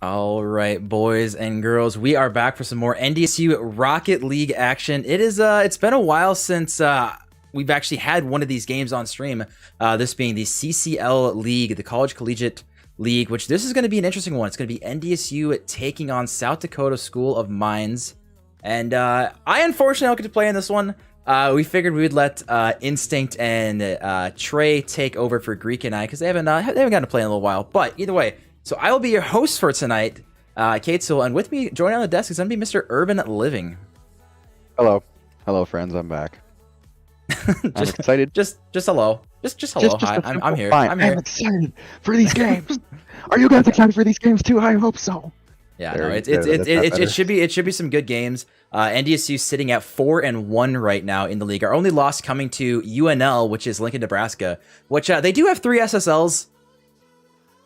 All right, boys and girls, we are back for some more NDSU Rocket League action. It's been a while since we've actually had one of these games on stream. This being the CCL League, the College Collegiate League, which this is going to be an interesting one. It's going to be NDSU taking on South Dakota School of Mines, and I unfortunately don't get to play in this one. We figured we would let Instinct and Trey take over for Greek and I because they haven't gotten to play in a little while. But either way. So I will be your host for tonight, Katesil, and with me joining on the desk is going to be Mr. Urban Living. Hello. Hello, friends. I'm back. I'm excited. Just hello. Just hello. Hi, I'm here. Fine. I'm here. I'm excited for these games. Are you guys excited for these games too? I hope so. Yeah, no, it should be some good games. NDSU sitting at 4-1 right now in the league. Our only loss coming to UNL, which is Lincoln, Nebraska, which they do have 3 SSLs.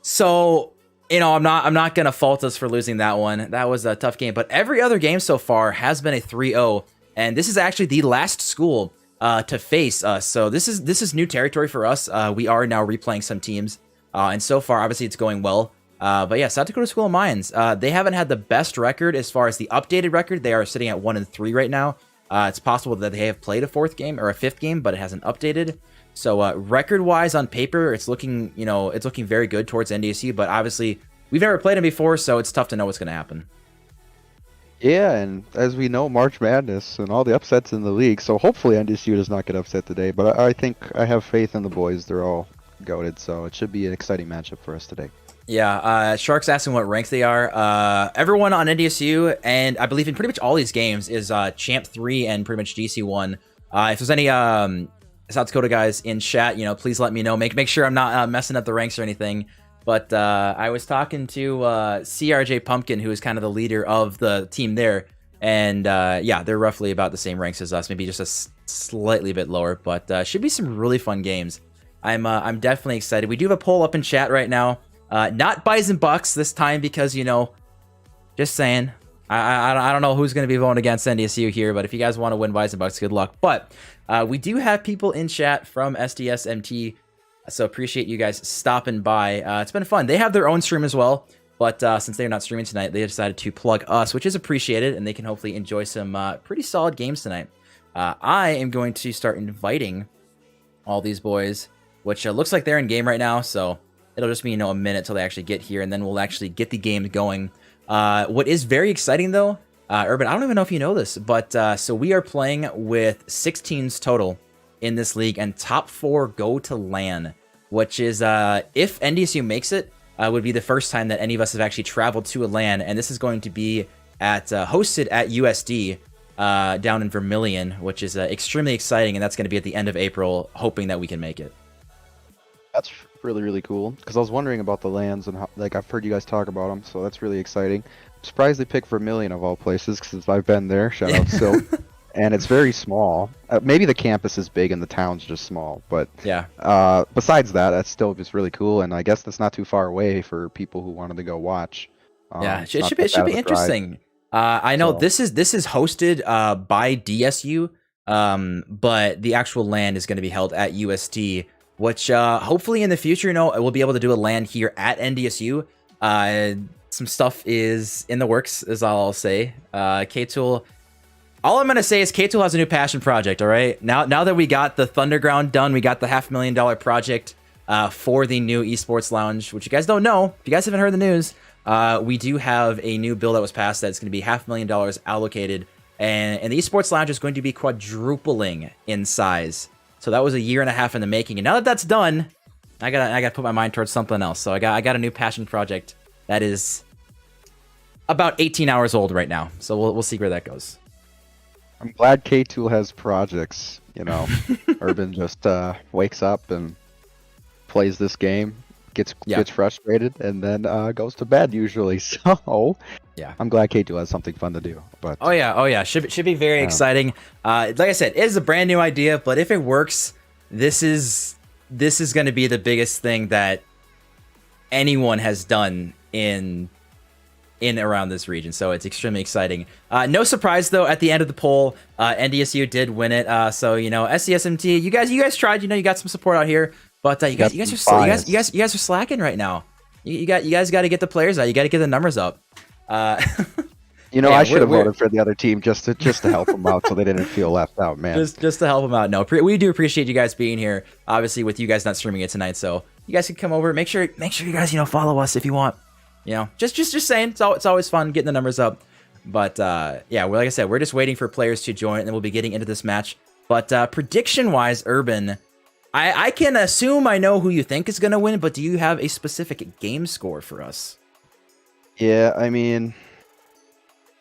So, I'm not gonna fault us for losing that one. That was a tough game, but every other game so far has been a 3-0, and this is actually the last school to face us. So this is new territory for us. We are now replaying some teams, and so far, obviously, it's going well. But yeah, South Dakota School of Mines. They haven't had the best record as far as the updated record. They are sitting at 1-3 right now. It's possible that they have played a 4th game or a 5th game, but it hasn't updated. So record-wise on paper, it's looking very good towards NDSU, but obviously we've never played them before, so it's tough to know what's going to happen. Yeah, and as we know, March Madness and all the upsets in the league, so hopefully NDSU does not get upset today, but I think I have faith in the boys. They're all goated, so it should be an exciting matchup for us today. Yeah, Shark's asking what ranks they are. Everyone on NDSU, and I believe in pretty much all these games, is Champ 3 and pretty much GC 1. If there's any South Dakota guys in chat, please let me know. Make sure I'm not messing up the ranks or anything. But I was talking to CRJ Pumpkin, who is kind of the leader of the team there, and yeah, they're roughly about the same ranks as us, maybe just a slightly bit lower. But should be some really fun games. I'm definitely excited. We do have a poll up in chat right now. Not Bison Bucks this time because just saying. I don't know who's going to be voting against NDSU here, but if you guys want to win Bison Bucks, good luck. But we do have people in chat from SDSMT, so appreciate you guys stopping by. It's been fun. They have their own stream as well, but since they're not streaming tonight, they decided to plug us, which is appreciated, and they can hopefully enjoy some pretty solid games tonight. I am going to start inviting all these boys, which looks like they're in game right now, so it'll just be a minute till they actually get here, and then we'll actually get the game going. What is very exciting though, Urban, I don't even know if you know this, but so we are playing with 6 teams total in this league, and top 4 go to LAN, which is if NDSU makes it, would be the first time that any of us have actually traveled to a LAN, and this is going to be at hosted at USD down in Vermilion, which is extremely exciting, and that's going to be at the end of April, hoping that we can make it. That's really, really cool, because I was wondering about the lands and how, I've heard you guys talk about them, so that's really exciting. I'm surprised they picked Vermilion of all places, because I've been there, shout out Silk, and it's very small. Maybe the campus is big and the town's just small, but yeah. Besides that, that's still just really cool, and I guess that's not too far away for people who wanted to go watch. Yeah, it should be interesting. I know this is hosted by DSU, but the actual LAN is going to be held at USD. Which hopefully in the future, we'll be able to do a LAN here at NDSU. Some stuff is in the works, is all I'll say. K-Tool, all I'm gonna say is K-Tool has a new passion project. All right, now that we got the Thunderground done, we got the $500,000 project for the new esports lounge, which you guys don't know. If you guys haven't heard the news, we do have a new bill that was passed that's going to be $500,000 allocated, and the esports lounge is going to be quadrupling in size. So that was 1.5 years in the making, and now that that's done, I gotta put my mind towards something else. So I got a new passion project that is about 18 hours old right now. So we'll see where that goes. I'm glad K-Tool has projects. Urban just wakes up and plays this game, gets frustrated, and then goes to bed usually. So yeah, I'm glad K-Tool has something fun to do. But oh yeah, should be very exciting. Like I said, it is a brand new idea, but if it works, this is going to be the biggest thing that anyone has done in around this region. So it's extremely exciting. No surprise though, at the end of the poll, NDSU did win it. So SDSMT, you guys tried. You got some support out here, but you guys are slacking right now. You guys got to get the players out. You got to get the numbers up. You know, yeah, I should have voted for the other team just to help them out, so they didn't feel left out, man. Just to help them out. No, we do appreciate you guys being here. Obviously, with you guys not streaming it tonight, so you guys can come over. Make sure you guys follow us if you want. Just saying. It's always fun getting the numbers up. But yeah, like I said, we're just waiting for players to join, and then we'll be getting into this match. But prediction-wise, Urban, I can assume I know who you think is gonna win, but do you have a specific game score for us? Yeah, I mean,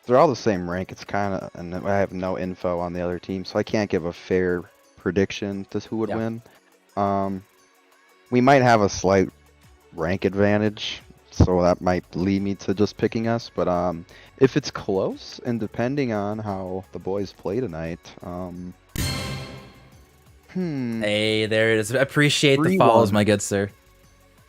they're all the same rank. It's kind of, and I have no info on the other team, so I can't give a fair prediction to who would win. We might have a slight rank advantage, so that might lead me to just picking us. But if it's close, and depending on how the boys play tonight, Hey, there it is. Appreciate the follows, my good sir.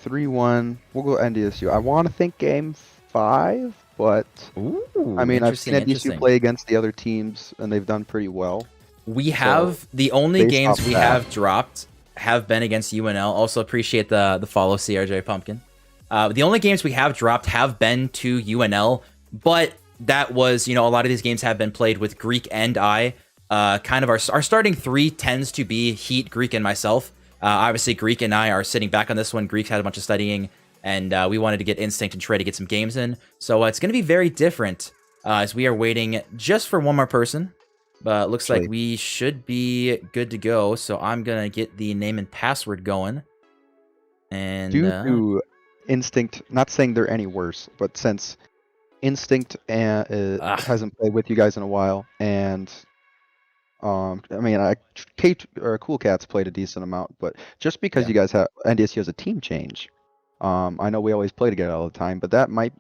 3-1. We'll go NDSU. I want to think game 5. But ooh, I mean, I've seen NDSU play against the other teams, and they've done pretty well. We have the only games we have dropped have been against UNL. Also appreciate the follow, CRJ Pumpkin. The only games we have dropped have been to UNL, but that was, a lot of these games have been played with Greek and I. Kind of our starting 3 tends to be Heat, Greek, and myself. Obviously, Greek and I are sitting back on this one. Greek had a bunch of studying. And we wanted to get Instinct and Trey to get some games in. So it's going to be very different as we are waiting just for one more person. But looks like we should be good to go. So I'm going to get the name and password going. And due to Instinct, not saying they're any worse, but since Instinct hasn't played with you guys in a while, and I mean, Cool Cats played a decent amount, but just because you guys have NDSU has a team change. I know we always play together all the time, but that might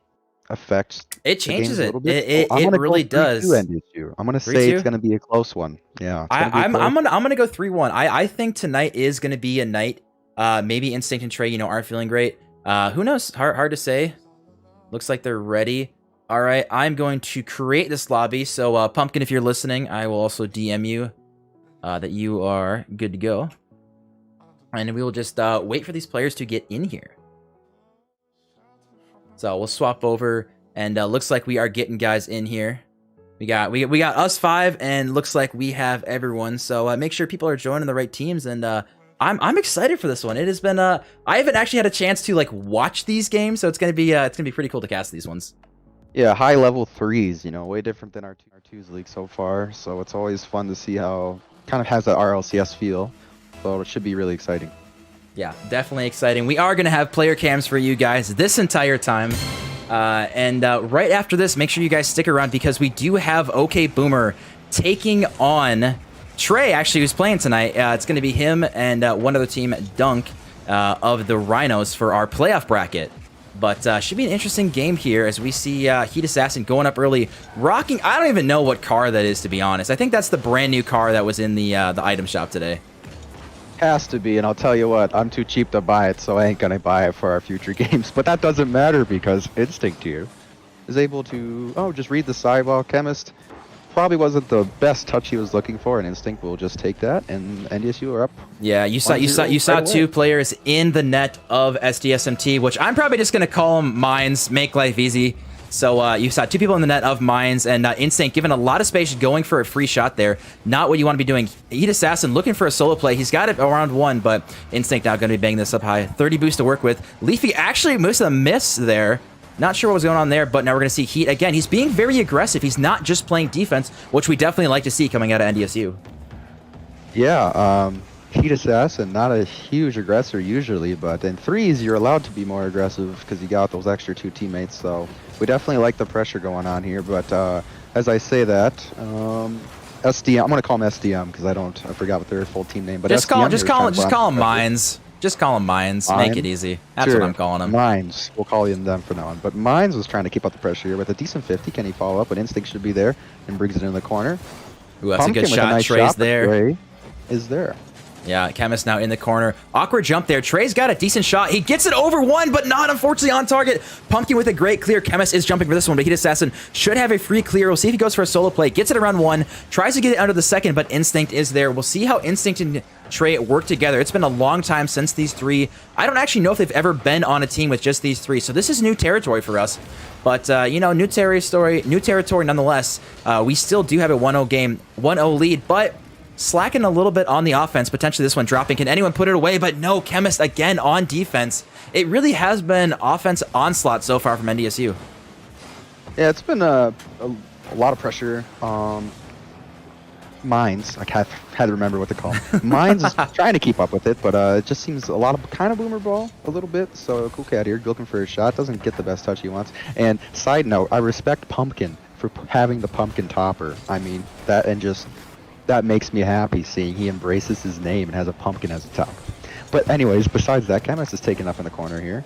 affect it. Changes it. It really does. I'm gonna say it's gonna be a close one. Yeah, I'm gonna go 3-1. I think tonight is gonna be a night. Maybe Instinct and Trey, aren't feeling great. Who knows? Hard to say. Looks like they're ready. All right, I'm going to create this lobby. So Pumpkin, if you're listening, I will also DM you that you are good to go, and we will just wait for these players to get in here. So we'll swap over, and looks like we are getting guys in here. We got us 5, and looks like we have everyone. So make sure people are joining the right teams, and I'm excited for this one. It has been I haven't actually had a chance to watch these games, so it's gonna be pretty cool to cast these ones. Yeah, high level 3s, way different than our 2s league so far. So it's always fun to see how kind of has that RLCS feel. So it should be really exciting. Yeah, definitely exciting. We are going to have player cams for you guys this entire time. And right after this, make sure you guys stick around because we do have OK Boomer taking on Trey, actually, who's playing tonight. It's going to be him and one other team, Dunk, of the Rhinos for our playoff bracket. But should be an interesting game here as we see Heat Assassin going up early, rocking. I don't even know what car that is, to be honest. I think that's the brand new car that was in the item shop today. Has to be, and I'll tell you what, I'm too cheap to buy it, so I ain't gonna buy it for our future games. But that doesn't matter because Instinct here is able to just read the sidewall. Chemist probably wasn't the best touch he was looking for, and Instinct will just take that, and NDSU are up. Yeah, you saw 2 players in the net of SDSMT, which I'm probably just gonna call them Mines, make life easy. So you saw 2 people in the net of Mines, and Instinct given a lot of space, going for a free shot there. Not what you want to be doing. Heat Assassin looking for a solo play. He's got it around 1, but Instinct now going to be banging this up high. 30 boost to work with. Leafy actually most of the miss there. Not sure what was going on there, but now we're going to see Heat again. He's being very aggressive. He's not just playing defense, which we definitely like to see coming out of NDSU. Yeah, Heat Assassin, not a huge aggressor usually, but in 3s you're allowed to be more aggressive because you got those extra 2 teammates, so we definitely like the pressure going on here. But as I say that, SDM, I'm going to call him SDM because I forgot what their full team name, but just call him Mines. Just call him Mines. Make it easy. That's what I'm calling him. Mines. We'll call him them for now on. But Mines was trying to keep up the pressure here with a decent 50. Can he follow up? But Instinct should be there and brings it in the corner. Ooh, that's a good shot. Trey's there. Trey is there. Yeah, Chemist now in the corner. Awkward jump there. Trey's got a decent shot. He gets it over one, but not unfortunately on target. Pumpkin with a great clear. Chemist is jumping for this one, but Heat Assassin should have a free clear. We'll see if he goes for a solo play. Gets it around one. Tries to get it under the second, but Instinct is there. We'll see how Instinct and Trey work together. It's been a long time since these three. I don't actually know if they've ever been on a team with just these three, so this is new territory for us. But, you know, new territory nonetheless. We still do have a 1-0 game, 1-0 lead, but slacking a little bit on the offense, potentially this one dropping. Can anyone put it away? But no, Chemist again on defense. It really has been offense onslaught so far from NDSU. Yeah, it's been a lot of pressure. Mines, I had to remember what to call them. Mines is trying to keep up with it, but it just seems a lot of kind of boomer ball a little bit. So Cool Cat here looking for a shot, doesn't get the best touch he wants. And side note, I respect Pumpkin for having the pumpkin topper. I mean, that makes me happy seeing he embraces his name and has a pumpkin as a top. But anyways, besides that, Chemist is taken up in the corner here.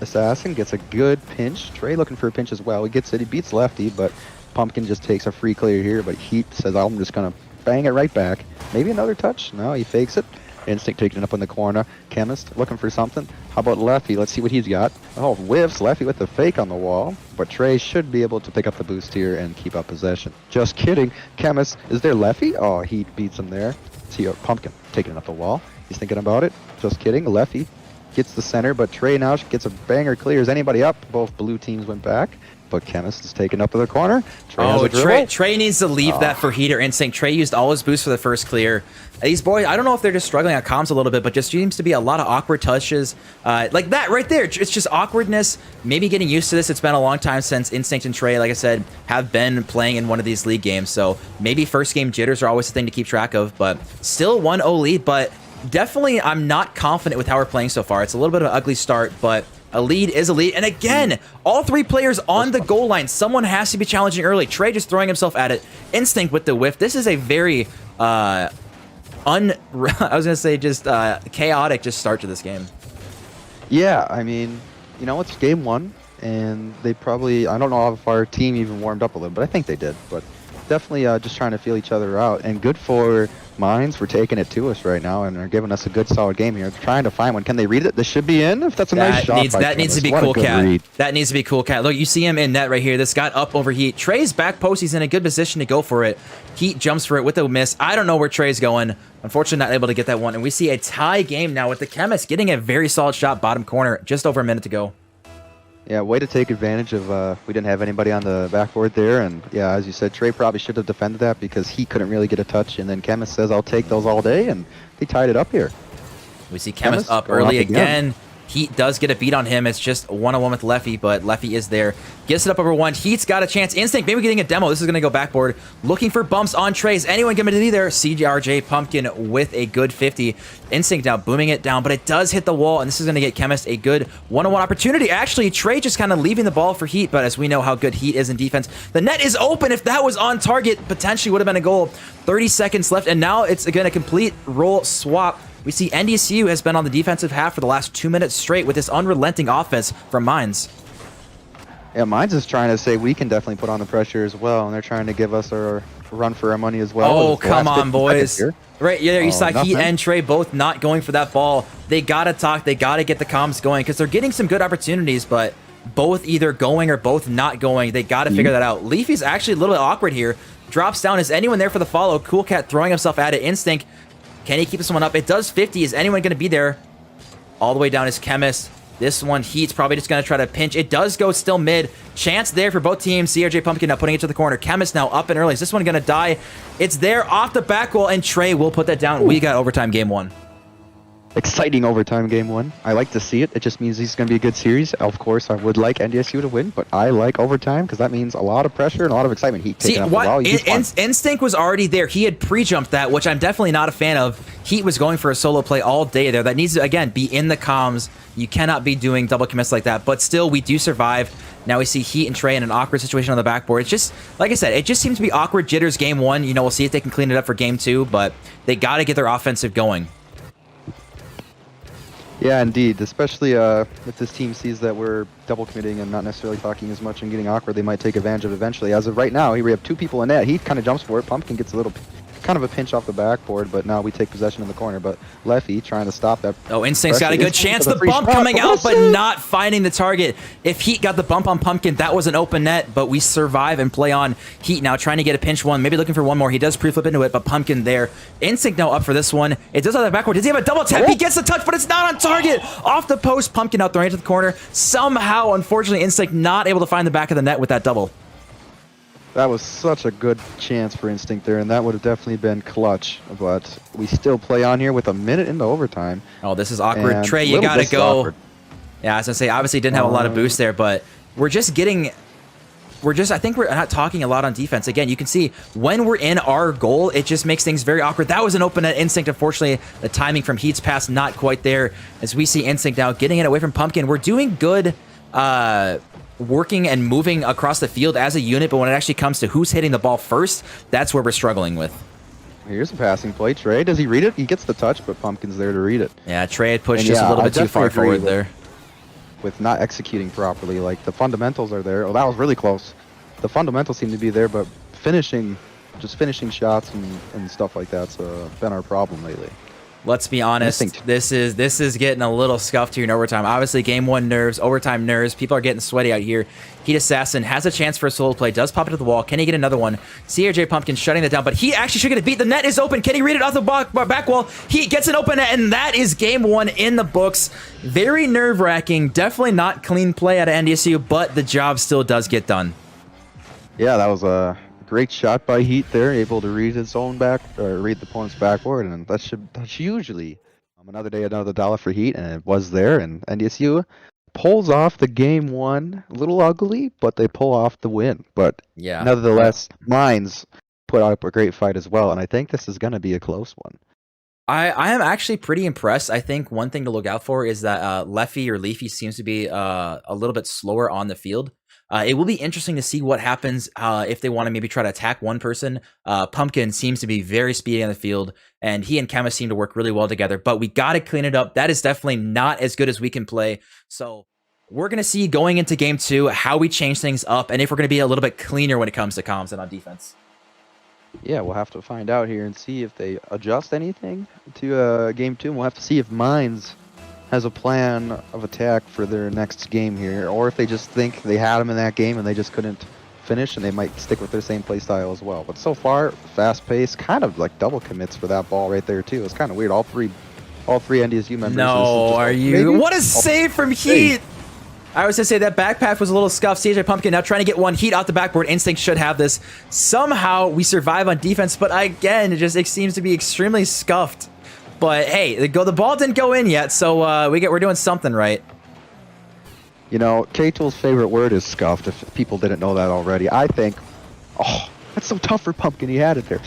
Assassin gets a good pinch. Trey looking for a pinch as well. He gets it. He beats Lefty, but Pumpkin just takes a free clear here. But Heat says, I'm just going to bang it right back. Maybe another touch. No, he fakes it. Instinct taking it up in the corner. Chemist looking for something. How about Lefty? Let's see what he's got. Oh, whiffs. Lefty with the fake on the wall. But Trey should be able to pick up the boost here and keep up possession. Just kidding. Chemist, is there Lefty? Oh, he beats him there. See, Pumpkin taking it up the wall. He's thinking about it. Just kidding. Lefty gets the center, but Trey now gets a banger clear. Is anybody up? Both blue teams went back. But Chemist is taken up to the corner. Trey needs to leave that for Heat or Instinct. Trey used all his boosts for the first clear. These boys, I don't know if they're just struggling on comms a little bit, but just seems to be a lot of awkward touches. Like that right there. It's just awkwardness. Maybe getting used to this. It's been a long time since Instinct and Trey, like I said, have been playing in one of these league games. So maybe first game jitters are always a thing to keep track of, but still 1-0 lead. But definitely I'm not confident with how we're playing so far. It's a little bit of an ugly start, but a lead is a lead. And again, all three players on the goal line. Someone has to be challenging early. Trey just throwing himself at it. Instinct with the whiff. This is a very, I was going to say just chaotic just start to this game. Yeah, I mean, you know, it's game one. And they probably, I don't know if our team even warmed up a little, but I think they did. But definitely just trying to feel each other out. And good for Mines for taking it to us right now and are giving us a good solid game here. Trying to find one. Can they read it? This should be in. If that's a nice shot. That needs to be Cool Cat. That needs to be Cool Cat. Look, you see him in net right here. This got up over Heat. Trey's back post. He's in a good position to go for it. Heat jumps for it with a miss. I don't know where Trey's going. Unfortunately, not able to get that one. And we see a tie game now with the Chemist getting a very solid shot bottom corner. Just over a minute to go. Yeah, way to take advantage of, we didn't have anybody on the backboard there, and yeah, as you said, Trey probably should have defended that because he couldn't really get a touch, and then Chemist says, I'll take those all day, and he tied it up here. We see Chemist up early again. Heat does get a beat on him. It's just 1-on-1 with Leffy, but Leffy is there. Gets it up over one. Heat's got a chance. Instinct, maybe getting a demo. This is going to go backboard. Looking for bumps on Trey's. Anyone going to be there? CJRJ Pumpkin with a good 50. Instinct now booming it down, but it does hit the wall, and this is going to get Chemist a good 1-on-1 opportunity. Actually, Trey just kind of leaving the ball for Heat, but as we know how good Heat is in defense, the net is open. If that was on target, potentially would have been a goal. 30 seconds left, and now it's going to complete role swap. We see NDSU has been on the defensive half for the last 2 minutes straight with this unrelenting offense from Mines. Yeah, Mines is trying to say we can definitely put on the pressure as well, and they're trying to give us our run for our money as well. Oh, come on, boys. Right, yeah, you saw nothing. Heat and Trey both not going for that ball. They got to talk. They got to get the comms going because they're getting some good opportunities, but both either going or both not going. They got to figure that out. Leafy's actually a little bit awkward here. Drops down. Is anyone there for the follow? Cool Cat throwing himself at it. Instinct. Can he keep this one up? It does 50. Is anyone going to be there? All the way down is Chemist. This one, Heat's probably just going to try to pinch. It does go still mid. Chance there for both teams. CRJ Pumpkin now putting it to the corner. Chemist now up and early. Is this one going to die? It's there off the back wall, and Trey will put that down. We got overtime game one. Exciting overtime game one. I like to see it. It just means it's going to be a good series. Of course, I would like NDSU to win, but I like overtime because that means a lot of pressure and a lot of excitement. Heat taking up the ball. Instinct was already there. He had pre-jumped that, which I'm definitely not a fan of. Heat was going for a solo play all day there. That needs to, again, be in the comms. You cannot be doing double commits like that, but still, we do survive. Now we see Heat and Trey in an awkward situation on the backboard. It's just, like I said, it just seems to be awkward jitters game one. You know, we'll see if they can clean it up for game two, but they got to get their offensive going. Yeah, indeed. Especially if this team sees that we're double committing and not necessarily talking as much and getting awkward, they might take advantage of it eventually. As of right now, here we have two people in net. He kind of jumps for it. Pumpkin gets a little kind of a pinch off the backboard, but now we take possession in the corner. But Leffy trying to stop that. Oh, Instinct's got a good chance. The bump shot. coming out, but not finding the target. If Heat got the bump on Pumpkin, that was an open net, but we survive and play on. Heat now trying to get a pinch one, maybe looking for one more. He does pre-flip into it, but Pumpkin there. Instinct now up for this one. It does have the backward. Does he have a double tap? He gets the touch, but it's not on target. Off the post, Pumpkin out throwing it to the corner. Somehow, unfortunately, Instinct not able to find the back of the net with that double. That was such a good chance for Instinct there, and that would have definitely been clutch. But we still play on here with a minute into overtime. Oh, this is awkward. Trey, you gotta go. Awkward. Yeah, I was gonna say, obviously didn't have a lot of boost there, but I think we're not talking a lot on defense. Again, you can see when we're in our goal, it just makes things very awkward. That was an open net. Instinct. Unfortunately, the timing from Heat's pass not quite there. As we see Instinct now getting it away from Pumpkin. We're doing good working and moving across the field as a unit, but when it actually comes to who's hitting the ball first, that's where we're struggling with. Here's a passing play. Trey, does he read it? He gets the touch, but Pumpkin's there to read it. Yeah, Trey had pushed just a little bit too far forward there. With not executing properly. Like, the fundamentals are there. Oh, that was really close. The fundamentals seem to be there, but just finishing shots and stuff like that's been our problem lately. Let's be honest, this is getting a little scuffed here in overtime. Obviously, game one nerves, overtime nerves. People are getting sweaty out here. Heat Assassin has a chance for a solo play, does pop it to the wall. Can he get another one? CRJ Pumpkin shutting that down, but he actually should get a beat. The net is open. Can he read it off the back wall? He gets an open net, and that is game one in the books. Very nerve-wracking. Definitely not clean play out of NDSU, but the job still does get done. Yeah, that was a great shot by Heat there, able to read his own read the opponent's backboard, and that's usually another day, another dollar for Heat, and it was there. And NDSU pulls off the game one, a little ugly, but they pull off the win. But yeah, nevertheless, Mines put up a great fight as well, and I think this is going to be a close one. I am actually pretty impressed. I think one thing to look out for is that Leafy seems to be a little bit slower on the field. It will be interesting to see what happens if they want to maybe try to attack one person. Pumpkin seems to be very speedy on the field, and he and Chemist seem to work really well together, but we got to clean it up. That is definitely not as good as we can play. So we're going to see going into game two how we change things up, and if we're going to be a little bit cleaner when it comes to comms and on defense. Yeah, we'll have to find out here and see if they adjust anything to game two. And we'll have to see if Mines has a plan of attack for their next game here, or if they just think they had him in that game and they just couldn't finish, and they might stick with their same play style as well. But so far, fast pace, kind of like double commits for that ball right there too. It's kind of weird. All three NDSU members. No, are you? What a save from Heat! I was gonna say that back pass was a little scuffed. CJ Pumpkin now trying to get one. Heat off the backboard. Instinct should have this. Somehow we survive on defense, but again, it seems to be extremely scuffed. But hey, the ball didn't go in yet, so we're doing something right. You know, K-Tool's favorite word is scuffed, if people didn't know that already. I think, oh, that's so tough for Pumpkin. He had it there.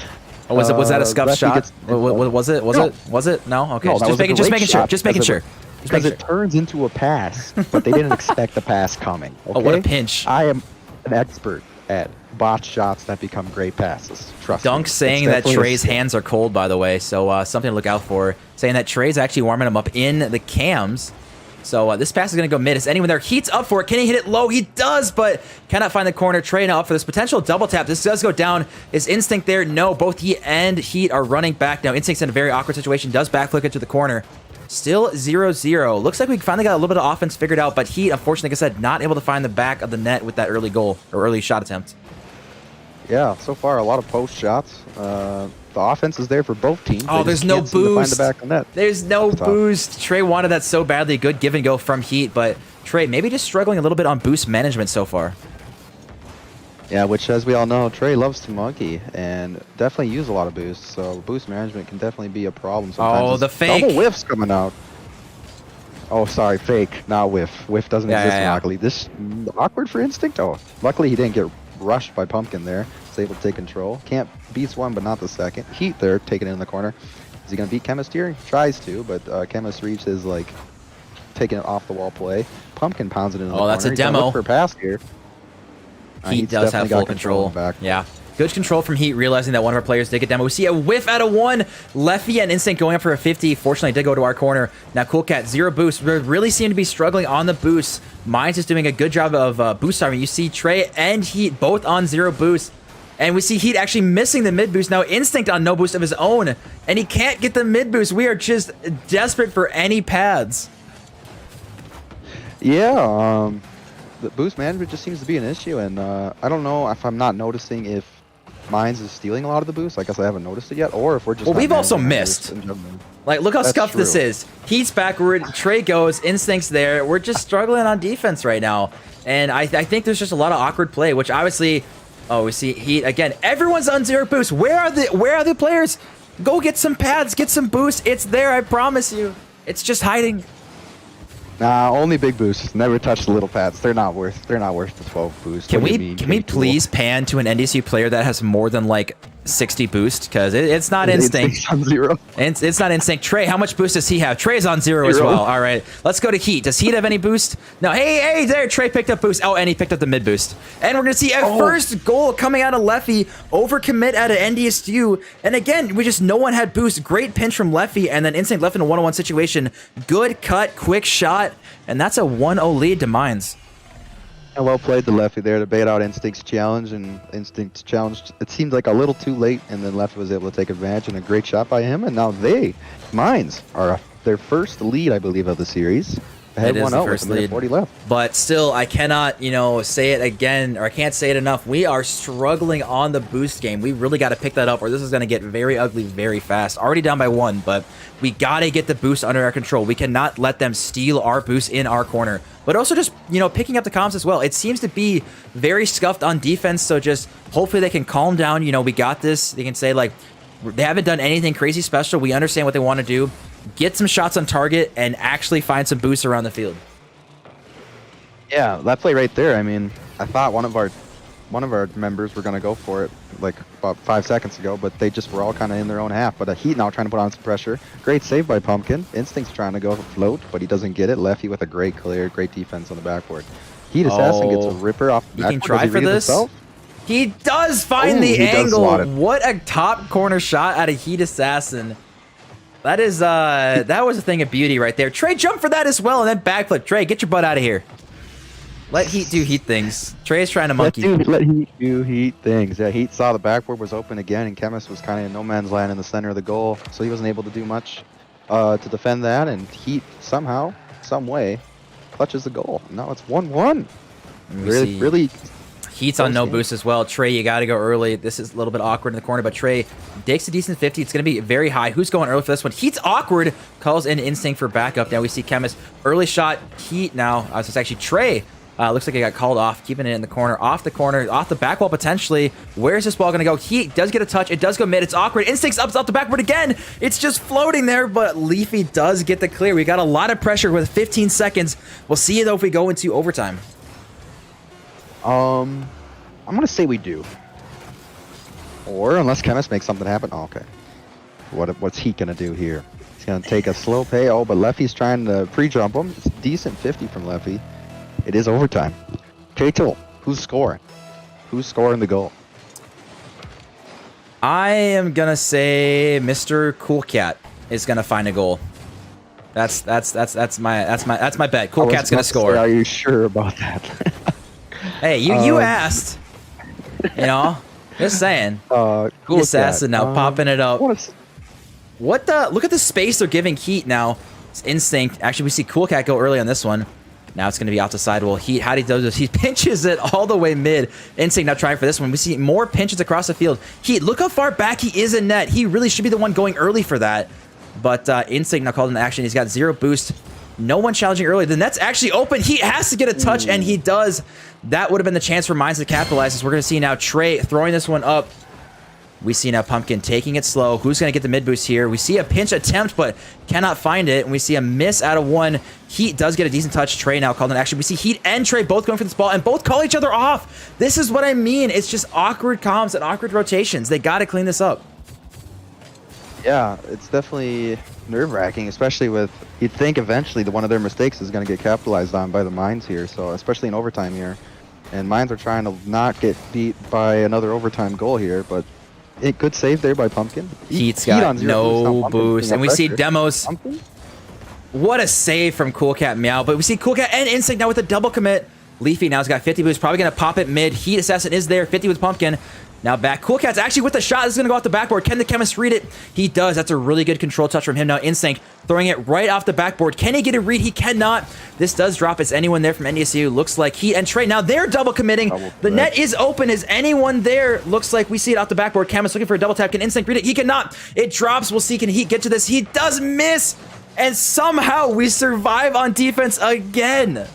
Oh, was that a scuffed shot? Was it? No? Okay. No, just making sure. Because it turns into a pass, but they didn't expect the pass coming. Okay? Oh, what a pinch. I am an expert at botch shots that become great passes. Trust me. Dunk saying that Trey's hands are cold, by the way, so something to look out for. Saying that Trey's actually warming him up in the cams. So this pass is going to go mid. Is anyone there? Heat's up for it. Can he hit it low? He does, but cannot find the corner. Trey now up for this potential double tap. This does go down. Is Instinct there? No. Both he and Heat are running back now. Instinct's in a very awkward situation. Does backflip it to the corner. Still 0-0. Looks like we finally got a little bit of offense figured out, but Heat, unfortunately, like I said, not able to find the back of the net with that early goal or early shot attempt. Yeah, so far a lot of post shots. The offense is there for both teams. Oh, there's no boost. The back of the net. There's no boost. Trey wanted that so badly. Good give and go from Heat, but Trey maybe just struggling a little bit on boost management so far. Yeah, which, as we all know, Trey loves to monkey and definitely use a lot of boosts. So boost management can definitely be a problem sometimes. Oh, the fake. Double whiffs coming out. Oh, sorry, fake, not whiff. Whiff doesn't exist in Rocket League. This awkward for Instinct. Oh, luckily he didn't get rushed by Pumpkin there. He's able to take control. Can't beats one, but not the second. Heat there, taking it in the corner. Is he gonna beat Chemist here? He tries to, but Chemist reaches like taking it off the wall play. Pumpkin pounds it in the corner. Oh, that's a demo. Look for a pass here. Heat does have full control. Yeah. Good control from Heat, realizing that one of our players did get demo. We see a whiff out of one. Leffy and Instinct going up for a 50. Fortunately, did go to our corner. Now, Cool Cat, 0 boost. We really seem to be struggling on the boost. Mines is doing a good job of boost timing. You see Trey and Heat both on 0 boost. And we see Heat actually missing the mid boost. Now Instinct on no boost of his own, and he can't get the mid boost. We are just desperate for any pads. Yeah, the boost management just seems to be an issue, and I don't know if I'm not noticing if Mines is stealing a lot of the boost. I guess I haven't noticed it yet, or if we're just. Well, we've also missed. Like, look how scuffed this is. Heat's backward, Trey goes, Instinct's there. We're just struggling on defense right now, and I think there's just a lot of awkward play, which obviously. Oh, we see Heat again. Everyone's on 0 boost. Where are the players? Go get some pads, get some boost. It's there, I promise you. It's just hiding. Nah, only big boosts. Never touch the little pads. They're not worth the 12 boost. Can we please pan to an NDSU player that has more than like 60 boost? Because it's not Instinct. It's on 0. It's not Instinct. Trey, how much boost does he have? Trey's on 0 as well. All right, let's go to Heat. Does Heat have any boost? No. Hey, there. Trey picked up boost. Oh, and he picked up the mid boost. And we're gonna see a first goal coming out of Leffy. Overcommit out of NDSU. And again, no one had boost. Great pinch from Leffy, and then Instinct left in a 1-on-1 situation. Good cut, quick shot, and that's a 1-0 lead to Mines. And well played to Leffy there to bait out Instinct's challenge, and Instinct's challenge, it seemed like a little too late, and then Leffy was able to take advantage, and a great shot by him, and now Mines are their first lead, I believe, of the series. Ahead 1-0 with a minute 40 left. But still, I cannot, say it again, or I can't say it enough. We are struggling on the boost game. We really got to pick that up, or this is going to get very ugly very fast. Already down by 1, but we got to get the boost under our control. We cannot let them steal our boost in our corner. But also just, picking up the comms as well. It seems to be very scuffed on defense, so just hopefully they can calm down. We got this. They can say, like, they haven't done anything crazy special. We understand what they want to do. Get some shots on target and actually find some boosts around the field. Yeah, that play right there. I mean, I thought one of our members were going to go for it like about 5 seconds ago, but they just were all kind of in their own half. But Heat now trying to put on some pressure. Great save by Pumpkin. Instinct's trying to go float, but he doesn't get it. Leffy with a great clear, great defense on the backboard. Heat Assassin gets a ripper off the backboard. He can try for this. He does find the angle. What a top corner shot out of Heat Assassin. That is that was a thing of beauty right there. Trey jumped for that as well, and then backflip. Trey, get your butt out of here. Let Heat do Heat things. Trey's trying to monkey. Let Heat do Heat things. Yeah, Heat saw the backboard was open again, and Chemist was kind of in no man's land in the center of the goal, so he wasn't able to do much to defend that, and Heat somehow, some way, clutches the goal. Now it's 1-1. Really. Heat's on no boost as well. Trey, you got to go early. This is a little bit awkward in the corner, but Trey takes a decent 50. It's going to be very high. Who's going early for this one? Heat's awkward. Calls in Instinct for backup. Now we see Chemist. Early shot. Heat now. It's actually Trey. Looks like he got called off, keeping it in the corner. Off the back wall potentially. Where's this ball going to go? Heat does get a touch. It does go mid. It's awkward. Instinct's up the backboard again. It's just floating there, but Leafy does get the clear. We got a lot of pressure with 15 seconds. We'll see though if we go into overtime. I'm gonna say we do. Or unless Chemist makes something happen. Oh, okay. What's Heat gonna do here? He's gonna take a slow pay. Oh, but Leffy's trying to pre-jump him. It's a decent 50 from Leffy. It is overtime. Kato, who's scoring? Who's scoring the goal? I am gonna say Mr. Cool Cat is gonna find a goal. That's my bet. Cool Cat's gonna score. Are you sure about that? Hey, you asked. Just saying. Cool Assassin now popping it up. What the? Look at the space they're giving Heat now. It's Instinct. Actually, we see Cool Cat go early on this one. Now it's going to be off the side. Well, Heat, how do he do this? He pinches it all the way mid. Instinct now trying for this one. We see more pinches across the field. Heat, look how far back he is in net. He really should be the one going early for that. But Instinct now called into action. He's got 0 boost. No one challenging early. The net's actually open. He has to get a touch, and he does. That would have been the chance for Mines to capitalize. As we're going to see now Trey throwing this one up. We see now Pumpkin taking it slow. Who's going to get the mid boost here? We see a pinch attempt, but cannot find it. And we see a miss out of 1. Heat does get a decent touch. Trey now called in action. We see Heat and Trey both going for this ball and both call each other off. This is what I mean. It's just awkward comms and awkward rotations. They got to clean this up. Yeah, it's definitely nerve-wracking, especially with, you'd think eventually one of their mistakes is going to get capitalized on by the Mines here, so especially in overtime here. And Mines are trying to not get beat by another overtime goal here, but good save there by Pumpkin. Heat's got no boost. And we see Demos. What a save from Cool Cat Meow. But we see Cool Cat and Instinct now with a double commit. Leafy now has got 50 boost, probably going to pop it mid. Heat Assassin is there, 50 with Pumpkin. Now back. Cool Cat's actually with the shot. This is going to go off the backboard. Can the Chemist read it? He does. That's a really good control touch from him. Now Instinct throwing it right off the backboard. Can he get a read? He cannot. This does drop. Is anyone there from NDSU? Looks like Heat and Trey. Now they're double committing. The net is open. Is anyone there? Looks like we see it off the backboard. Chemist looking for a double tap. Can Instinct read it? He cannot. It drops. We'll see. Can Heat get to this? He does miss. And somehow we survive on defense again.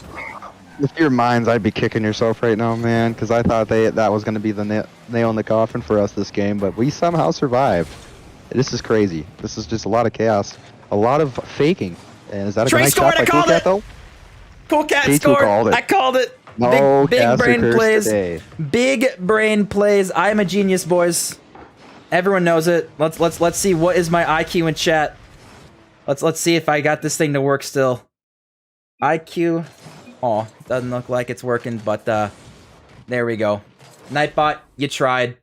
With your minds, I'd be kicking yourself right now, man, because I thought that was going to be the nail in the coffin for us this game, but we somehow survived. This is crazy. This is just a lot of chaos, a lot of faking. And is that a nice shot by Cool Cat, though? Cool Cat scored. I called it. No, big brain plays. Today. Big brain plays. I am a genius, boys. Everyone knows it. Let's see what is my IQ in chat. Let's see if I got this thing to work still. IQ. Oh, doesn't look like it's working, but there we go. Nightbot, you tried.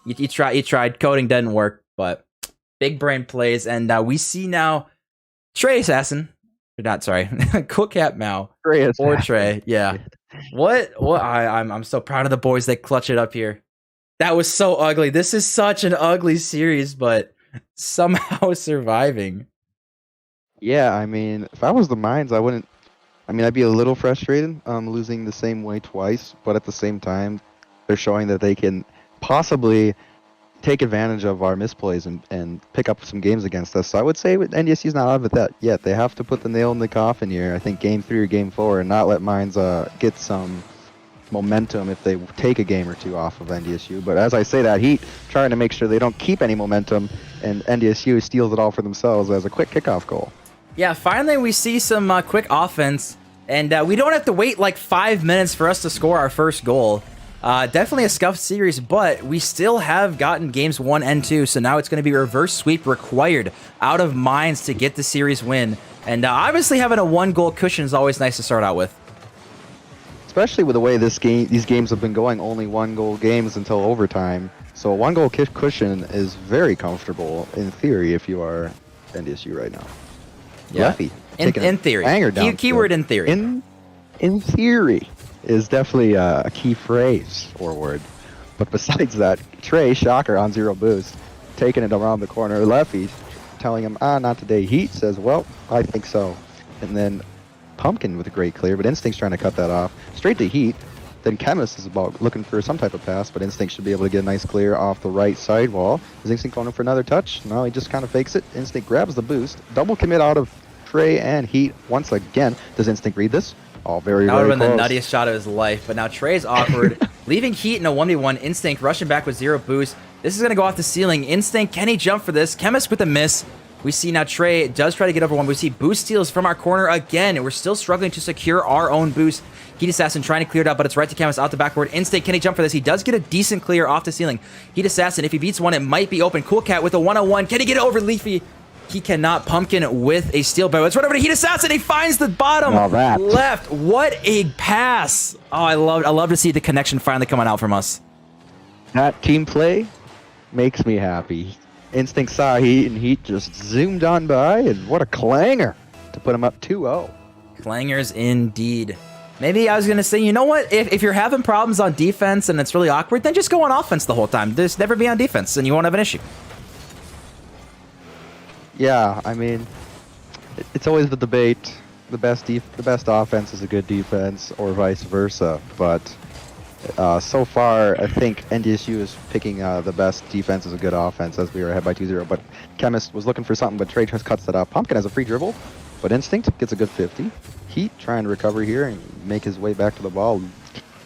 You tried. Coding didn't work, but big brain plays, and we see now Trey Assassin. Not sorry, Cool Cat Mao or Trey. Yeah. What? I'm so proud of the boys that clutch it up here. That was so ugly. This is such an ugly series, but somehow surviving. Yeah, I mean, if I was the Mines, I wouldn't. I mean, I'd be a little frustrated losing the same way twice, but at the same time, they're showing that they can possibly take advantage of our misplays and pick up some games against us. So I would say NDSU's not out of it yet. They have to put the nail in the coffin here, I think, game 3 or game 4, and not let Mines get some momentum if they take a game or two off of NDSU. But as I say that, Heat trying to make sure they don't keep any momentum, and NDSU steals it all for themselves as a quick kickoff goal. Yeah, finally we see some quick offense, and we don't have to wait like 5 minutes for us to score our first goal. Definitely a scuffed series, but we still have gotten games 1 and 2, so now it's going to be reverse sweep required out of Mines to get the series win. And obviously having a 1-goal cushion is always nice to start out with. Especially with the way these games have been going, only 1-goal games until overtime. So a 1-goal cushion is very comfortable in theory if you are NDSU right now. Yeah, in theory. Keyword in theory. In theory is definitely a key phrase forward. But besides that, Trey, shocker, on 0 boost, taking it around the corner. Leffy telling him, not today. Heat says, well, I think so. And then Pumpkin with a great clear, but Instinct's trying to cut that off. Straight to Heat. Then Chemist is about looking for some type of pass, but Instinct should be able to get a nice clear off the right sidewall. Is Instinct going for another touch? No, he just kind of fakes it. Instinct grabs the boost. Double commit out of Trey and Heat once again. Does Instinct read this? Oh, very, very close. That would have been the nuttiest shot of his life, but now Trey's awkward. Leaving Heat in a 1v1. Instinct rushing back with 0 boost. This is going to go off the ceiling. Instinct, can he jump for this? Chemist with a miss. We see now Trey does try to get over one. We see boost steals from our corner again, and we're still struggling to secure our own boost. Heat Assassin trying to clear it out, but it's right to Chemist out the backboard. Instinct, can he jump for this? He does get a decent clear off the ceiling. Heat Assassin, if he beats one, it might be open. Cool Cat with a 101. Can he get it over Leafy? He cannot. Pumpkin with a steal, but it's right over to Heat Assassin. He finds the bottom left. What a pass. Oh, I love to see the connection finally coming out from us. That team play makes me happy. Instinct saw Heat, and Heat just zoomed on by, and what a clanger to put him up 2-0. Clangers indeed. Maybe I was going to say, you know what? If you're having problems on defense and it's really awkward, then just go on offense the whole time. Just never be on defense, and you won't have an issue. Yeah, I mean, it's always the debate. The best offense is a good defense, or vice versa. But so far, I think NDSU is picking the best defense as a good offense as we were ahead by 2-0. But Chemist was looking for something, but Trey just cuts that off. Pumpkin has a free dribble, but Instinct gets a good 50. Heat trying to recover here and make his way back to the ball.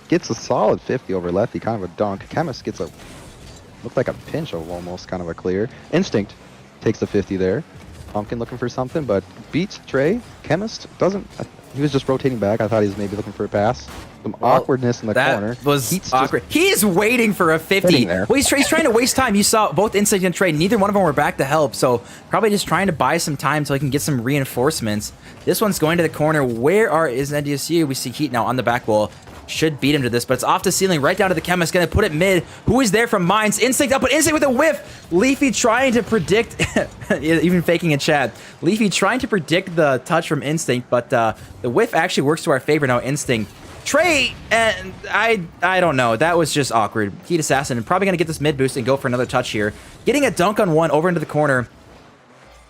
Gets a solid 50 over Lefty, kind of a dunk. Chemist gets looked like a pinch of almost kind of a clear. Instinct takes the 50 there. Pumpkin looking for something, but beats Trey. Chemist doesn't. He was just rotating back. I thought he was maybe looking for a pass. Some awkwardness in the corner. That was awkward. He's waiting for a 50. Well, he's trying to waste time. You saw both Instinct and Trey. Neither one of them were back to help, so probably just trying to buy some time so he can get some reinforcements. This one's going to the corner. Where is NDSU? We see Heat now on the back wall. Should beat him to this, but it's off the ceiling, right down to the Chemist. Going to put it mid. Who is there from Mines? Instinct up, but Instinct with a whiff. Leafy trying to predict, even faking in chat. Leafy trying to predict the touch from Instinct, but the whiff actually works to our favor now. Instinct Trey, and I don't know. That was just awkward. Heat Assassin probably going to get this mid boost and go for another touch here. Getting a dunk on one over into the corner.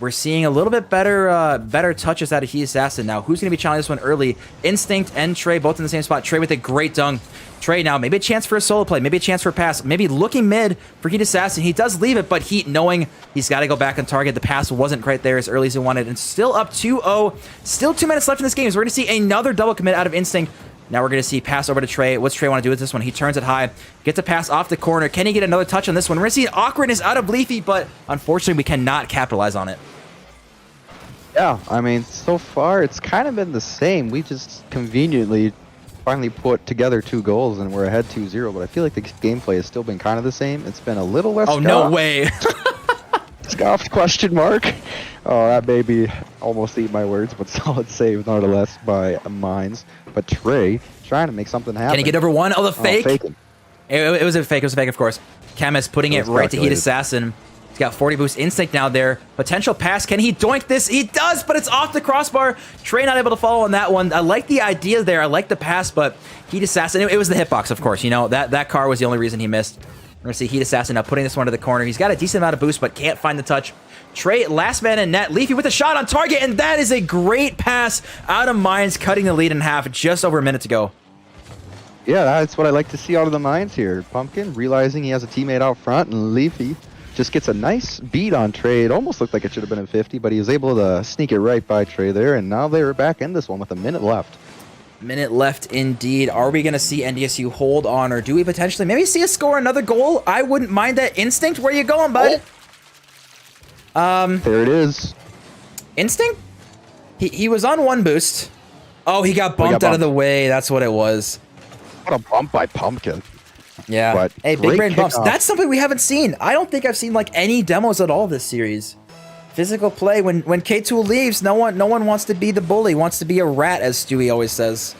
We're seeing a little bit better touches out of Heat Assassin. Now, who's going to be challenging this one early? Instinct and Trey both in the same spot. Trey with a great dunk. Trey now, maybe a chance for a solo play, maybe a chance for a pass, maybe looking mid for Heat Assassin. He does leave it, but Heat knowing he's got to go back on target. The pass wasn't quite there as early as he wanted, and still up 2-0. Still 2 minutes left in this game, so we're going to see another double commit out of Instinct. Now we're going to see pass over to Trey. What's Trey want to do with this one? He turns it high, gets a pass off the corner. Can he get another touch on this one? We're going to see an awkwardness out of Leafy, but unfortunately we cannot capitalize on it. Yeah, I mean, so far it's kind of been the same. We just conveniently finally put together 2 goals and we're ahead 2-0, but I feel like the gameplay has still been kind of the same. It's been a little less scuffed. No way. Scuffed question mark. Oh, that baby almost eat my words, but solid save nonetheless by Mines. But Trey trying to make something happen. Can he get over one? Oh, the fake. Faking. It was a fake. It was a fake, of course. Chemis putting it right to Heat Assassin. He's got 40 boost Instinct now there. Potential pass. Can he doink this? He does, but it's off the crossbar. Trey not able to follow on that one. I like the idea there. I like the pass, but Heat Assassin, it was the hitbox, of course. You know, that car was the only reason he missed. We're going to see Heat Assassin now putting this one to the corner. He's got a decent amount of boost, but can't find the touch. Trey, last man in net. Leafy with a shot on target, and that is a great pass out of Mines, cutting the lead in half just over a minute to go. Yeah, that's what I like to see out of the Mines here. Pumpkin realizing he has a teammate out front, and Leafy just gets a nice beat on Trey. It almost looked like it should have been a 50, but he was able to sneak it right by Trey there, and now they were back in this one with a minute left. Minute left indeed. Are we going to see NDSU hold on, or do we potentially maybe see us score another goal? I wouldn't mind that. Instinct, where you going, bud? There it is. Instinct? He was on 1 boost. Oh, he got bumped out of the way. That's what it was. What a bump by Pumpkin. Yeah. But hey, big brain bumps. That's something we haven't seen. I don't think I've seen like any demos at all this series. Physical play. When K2 leaves, no one wants to be the bully. Wants to be a rat, as Stewie always says.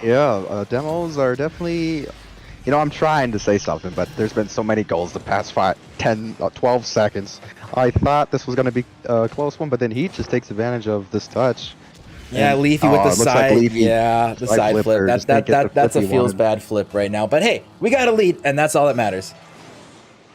Yeah, demos are definitely. You know, I'm trying to say something, but there's been so many goals the past 12 seconds. I thought this was going to be a close one, but then Heat just takes advantage of this touch. Yeah, and, Leafy with the side. Like yeah, the side flip. That's a feels bad flip right now. But hey, we got a lead, and that's all that matters.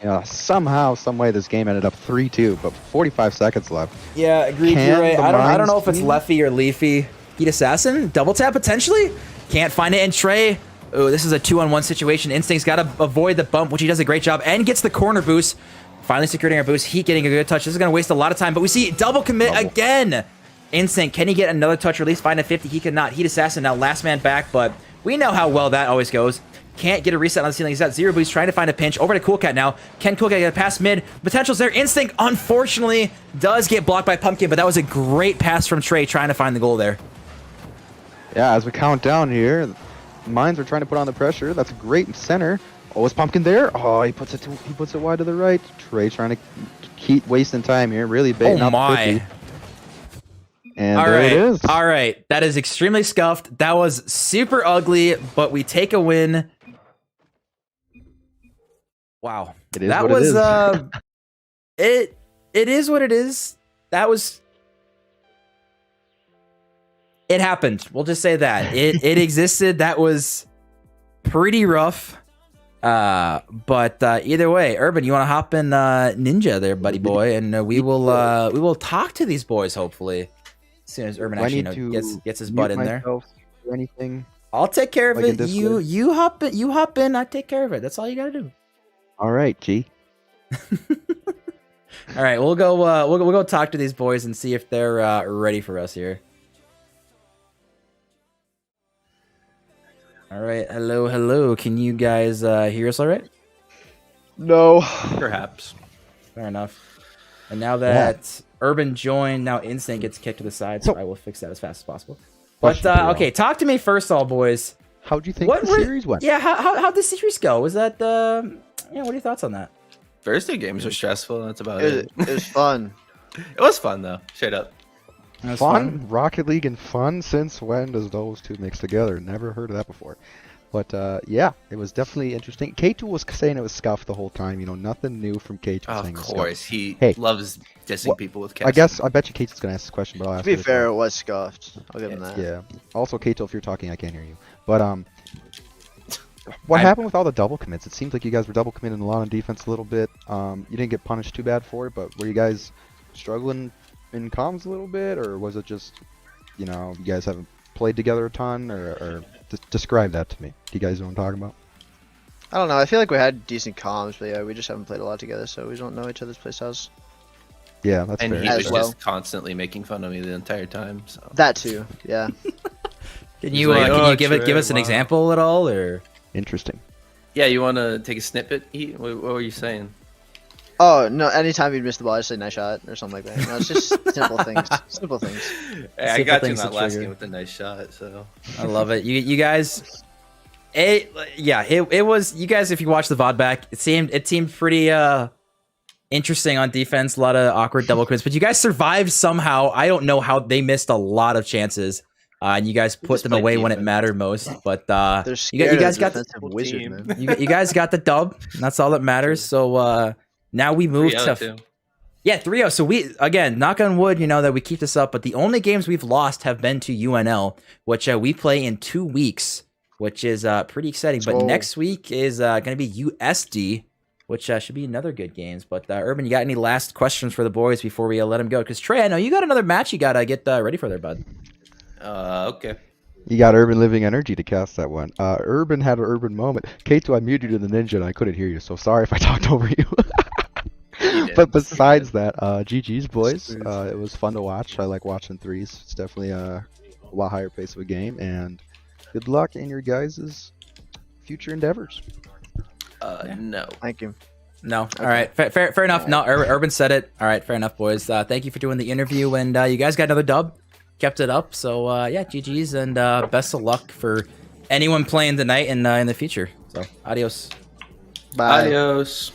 Yeah, somehow, some way, this game ended up 3-2, but 45 seconds left. Yeah, agreed. You're right. I don't know if it's Leffy or Leafy. Heat Assassin, double tap potentially. Can't find it. And Trey. Oh, this is a 2-on-1 situation. Instinct's got to avoid the bump, which he does a great job, and gets the corner boost. Finally securing our boost. Heat getting a good touch. This is going to waste a lot of time, but we see double commit again. Instinct, can he get another touch or at least find a 50? He cannot. Heat Assassin now last man back, but we know how well that always goes. Can't get a reset on the ceiling. He's got 0 boost, trying to find a pinch. Over to Cool Cat now. Can Cool Cat get a pass mid? Potential's there. Instinct, unfortunately, does get blocked by Pumpkin, but that was a great pass from Trey trying to find the goal there. Yeah, as we count down here, Mines are trying to put on the pressure. That's a great center. Oh, is Pumpkin there? Oh, he puts it wide to the right. Trey trying to keep wasting time here. Really baiting up. Oh my. And there it is. All right. That is extremely scuffed. That was super ugly, but we take a win. Wow. It is what it is. It is what it is. That was... It happened. We'll just say that. It existed. That was pretty rough. But either way, Urban, you want to hop in Ninja there, buddy boy, and we will talk to these boys hopefully as soon as Urban actually gets his butt in there. Or anything? I'll take care of it. You hop in. I take care of it. That's all you gotta do. All right, G. All right, we'll go talk to these boys and see if they're ready for us here. All right, hello. Can you guys hear us all right? No. Perhaps. Fair enough. And now that Urban joined, now Instinct gets kicked to the side, so I will fix that as fast as possible. But, okay, talk to me first, all boys. How'd you think the series went? Yeah, how'd the series go? Was that, what are your thoughts on that? First 2 games were stressful, that's about it. It was fun. It was fun, though. Straight up. Fun? Rocket League and fun? Since when does those two mix together? Never heard of that before. But yeah, it was definitely interesting. K2 was saying it was scuffed the whole time. Nothing new from K2 Of saying it was course, scuffed. he Hey, loves dissing what- people with I cats. bet you K2's gonna ask this question, but I'll To ask be it as fair, well. it was scuffed. I'll give him that. Yeah. Also, Kato, if you're talking, I can't hear you. But what happened with all the double commits? It seems like you guys were double committing a lot on defense a little bit. You didn't get punished too bad for it, but were you guys struggling in comms a little bit, or was it just, you guys haven't played together a ton, or describe that to me? Do you guys know what I'm talking about? I don't know. I feel like we had decent comms, but yeah, we just haven't played a lot together, so we don't know each other's playstyles. Yeah, that's And fair. he As was well. just constantly making fun of me the entire time. So That too. Yeah. Can He's you like, can "Oh, you give Trey, us an wow." example at all, or? Interesting. yeah, you want to take a snippet? What were you saying? Oh no! Anytime you'd miss the ball, I say nice shot or something like that. No, it's just simple things. Simple things. Hey, I Simple got you in things that to last trigger. game with a nice shot. So I love it. You guys, it was you guys. If you watch the VOD back, it seemed pretty interesting on defense. A lot of awkward double commits, but you guys survived somehow. I don't know how they missed a lot of chances, and you guys put just them played away when it defense. mattered most. But They're you scared guys of got the the, defensive wizard, team. man. you guys got the dub. And that's all that matters. So now we move 3-0 to too. yeah 3-0. So we again knock on wood, that we keep this up. But the only games we've lost have been to UNL, which we play in 2 weeks, which is pretty exciting. But So- next week is going to be USD, which should be another good games. But Urban, you got any last questions for the boys before we let them go? Because Trey, I know you got another match you got to get ready for there, bud. Okay. You got Urban Living Energy to cast that one. Urban had an Urban moment. Kato, I muted you in the ninja and I couldn't hear you, so sorry if I talked over you. did. But besides that, GG's boys. It was fun to watch. I like watching threes. It's definitely a lot higher pace of a game, and good luck in your guys' future endeavors. No. Thank you. No. All right. Fair enough. No, Urban said it. All right. Fair enough, boys. Thank you for doing the interview, and you guys got another dub. Kept it up. So yeah, GG's, and best of luck for anyone playing tonight and in the future. So adios. Bye. Adios.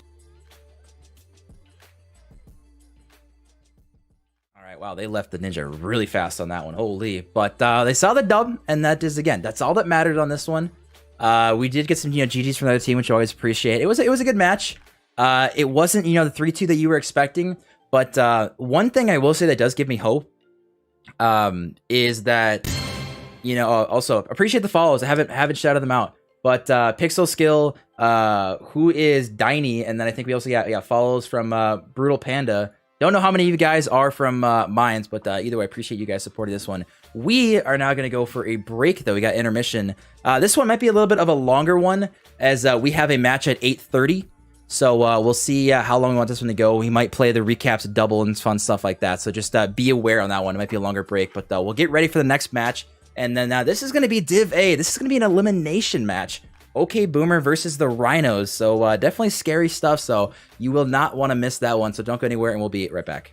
All right, wow, they left the ninja really fast on that one. Holy. But they saw the dub, and that's all that mattered on this one. We did get some, GGs from the other team, which I always appreciate. It was a good match. It wasn't, the 3-2 that you were expecting, but one thing I will say that does give me hope is that, also appreciate the follows. I haven't shouted them out, but Pixel Skill, who is Diney, and then I think we also got follows from Brutal Panda. Don't know how many of you guys are from Mines, but either way, I appreciate you guys supporting this one. We are now going to go for a break, though. We got intermission. This one might be a little bit of a longer one, as we have a match at 8:30. So we'll see how long we want this one to go. We might play the recaps double and fun stuff like that. So just be aware on that one. It might be a longer break, but we'll get ready for the next match. And then this is going to be Div A. This is going to be an elimination match. OK Boomer versus the Rhinos. So definitely scary stuff. So you will not want to miss that one. So don't go anywhere, and we'll be right back.